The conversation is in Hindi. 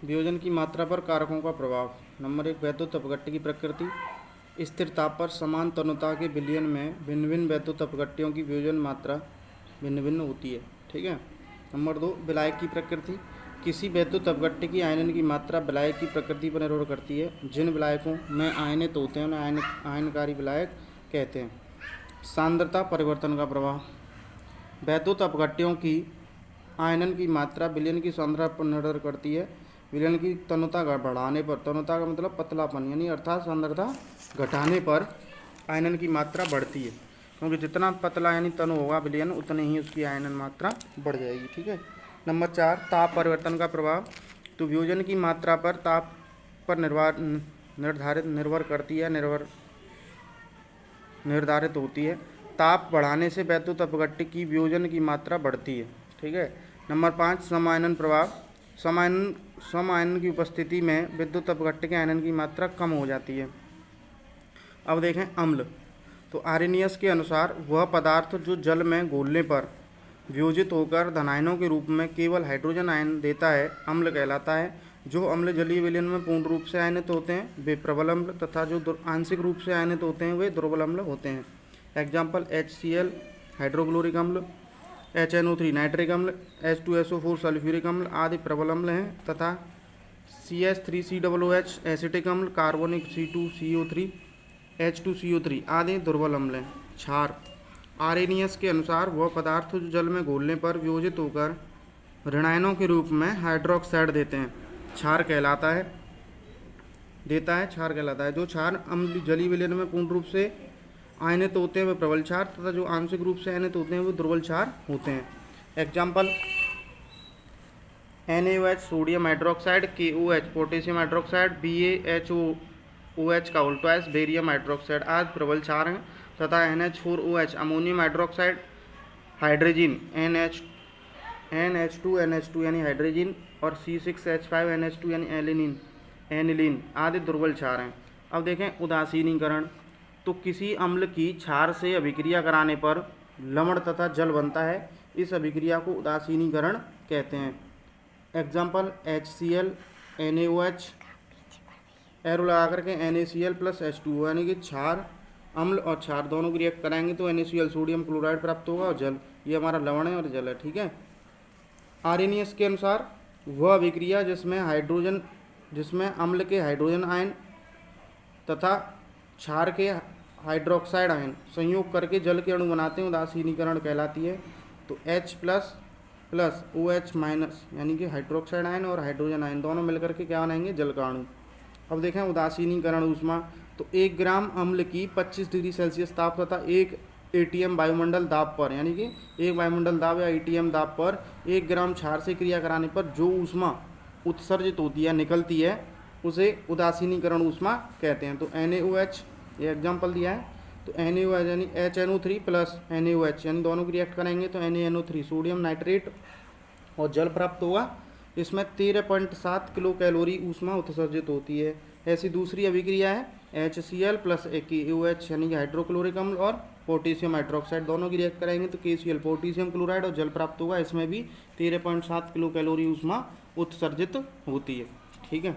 वियोजन की मात्रा पर कारकों का प्रभाव। नंबर 1, वैद्युत अपघट्य की प्रकृति। स्थिर ताप पर समान तनुता के विलयन में भिन्न भिन्न वैद्युत अपघट्यों की वियोजन मात्रा भिन्न भिन्न होती है। ठीक है। नंबर 2, विलायक की प्रकृति। किसी वैद्युत अपघट्य की आयनन की मात्रा विलायक की प्रकृति पर निर्भर करती है। जिन विलायकों में आयनित होते हैं उन्हें आयनकारी विलायक कहते हैं। सांद्रता परिवर्तन का प्रभाव। वैद्युत अपघट्यों की आयनन की मात्रा विलयन की सांद्रता पर निर्भर करती है। विलयन की तनुता बढ़ाने पर, तनुता का मतलब पतलापन यानी अर्थात सांद्रता घटाने पर आयनन की मात्रा बढ़ती है, क्योंकि जितना पतला यानी तनु होगा विलयन उतनी ही उसकी आयनन मात्रा बढ़ जाएगी। ठीक है। नंबर 4, ताप परिवर्तन का प्रभाव। तो वियोजन की मात्रा पर ताप पर निर्भर करती है, निर्धारित होती है। ताप बढ़ाने से वैद्युत अपघट्य की वियोजन की मात्रा बढ़ती है। ठीक है। नंबर 5, समायनन प्रभाव। समायनन की उपस्थिति में विद्युत अपघट्य के आयनन की मात्रा कम हो जाती है। अब देखें अम्ल। तो आर्रेनियस के अनुसार वह पदार्थ जो जल में घोलने पर वियोजित होकर धनायनों के रूप में केवल हाइड्रोजन आयन देता है अम्ल कहलाता है। जो अम्ल जलीय विलयन में पूर्ण रूप से आयनित होते हैं वे प्रबल अम्ल तथा जो आंशिक रूप से आयनित होते हैं वे दुर्बल अम्ल होते हैं। एग्जाम्पल HCl हाइड्रोक्लोरिक अम्ल, HNO3 नाइट्रिक अम्ल, H2SO4 सल्फ्यूरिक अम्ल आदि प्रबल अम्ल हैं तथा CH3COOH एसिटिक अम्ल, कार्बोनिक C2CO3 H2CO3 आदि दुर्बल अम्ल हैं। क्षार। आर्रेनियस के अनुसार वह पदार्थ जो जल में घोलने पर वियोजित होकर ऋणायनों के रूप में हाइड्रोक्साइड देते हैं क्षार कहलाता है जो क्षार अम्ल जलीय विलयन में पूर्ण रूप से आयनित होते हैं वे प्रबल क्षार तथा जो आंशिक रूप से आयनित होते हैं वे दुर्बल क्षार होते हैं। Example NaOH sodium hydroxide, KOH potassium hydroxide, BaHOOH का उल्टा S बेरियम हाइड्रोक्साइड आदि प्रबल क्षार हैं तथा NH4OH ammonium hydroxide, hydrazine NH2NH2 यानी हाइड्रोजिन और C6H5NH2 यानी एनिलीन आदि दुर्बल क्षार हैं। अब देखें उदासीनीकरण। तो किसी अम्ल की क्षार से अभिक्रिया कराने पर लवण तथा जल बनता है। इस अभिक्रिया को उदासीनीकरण कहते हैं। एग्जाम्पल HCl NaOH एरो लगा करके NaCl प्लस H2O यानी कि क्षार अम्ल और क्षार दोनों को रिएक्ट कराएंगे तो NaCl सोडियम क्लोराइड प्राप्त होगा और जल, ये हमारा लवण है और जल है। ठीक है। आर्रेनियस के अनुसार वह अभिक्रिया जिसमें अम्ल के हाइड्रोजन आयन तथा क्षार के हाइड्रोक्साइड आयन संयोग करके जल के अणु बनाते हैं उदासीनीकरण कहलाती है। तो H प्लस OH माइनस यानी कि हाइड्रोक्साइड आयन और हाइड्रोजन आयन दोनों मिलकर के क्या बनाएंगे, जल का अणु। अब देखें उदासीनीकरण ऊष्मा। तो 1 ग्राम अम्ल की 25 डिग्री सेल्सियस ताप तथा 1 ATM वायुमंडल दाब पर यानी कि 1 वायुमंडल दाब या ATM दाब पर 1 ग्राम क्षार से क्रिया कराने पर जो ऊष्मा उत्सर्जित होती है निकलती है उसे उदासीनीकरण ऊष्मा कहते हैं। तो NaOH ये एग्जाम्पल दिया है। तो NaOH यानी HNO3 प्लस NaOH यानी दोनों को रिएक्ट करेंगे तो NaNO3 सोडियम नाइट्रेट और जल प्राप्त होगा। इसमें 13.7 किलो कैलोरी ऊष्मा उत्सर्जित होती है। ऐसी दूसरी अभिक्रिया है HCl प्लस KOH यानी कि हाइड्रोक्लोरिक अम्ल और पोटेशियम हाइड्रोक्साइड दोनों की रिएक्ट करेंगे तो KCl पोटेशियम क्लोराइड और जल प्राप्त होगा। इसमें भी 13.7 किलो कैलोरी ऊष्मा उत्सर्जित होती है। ठीक है।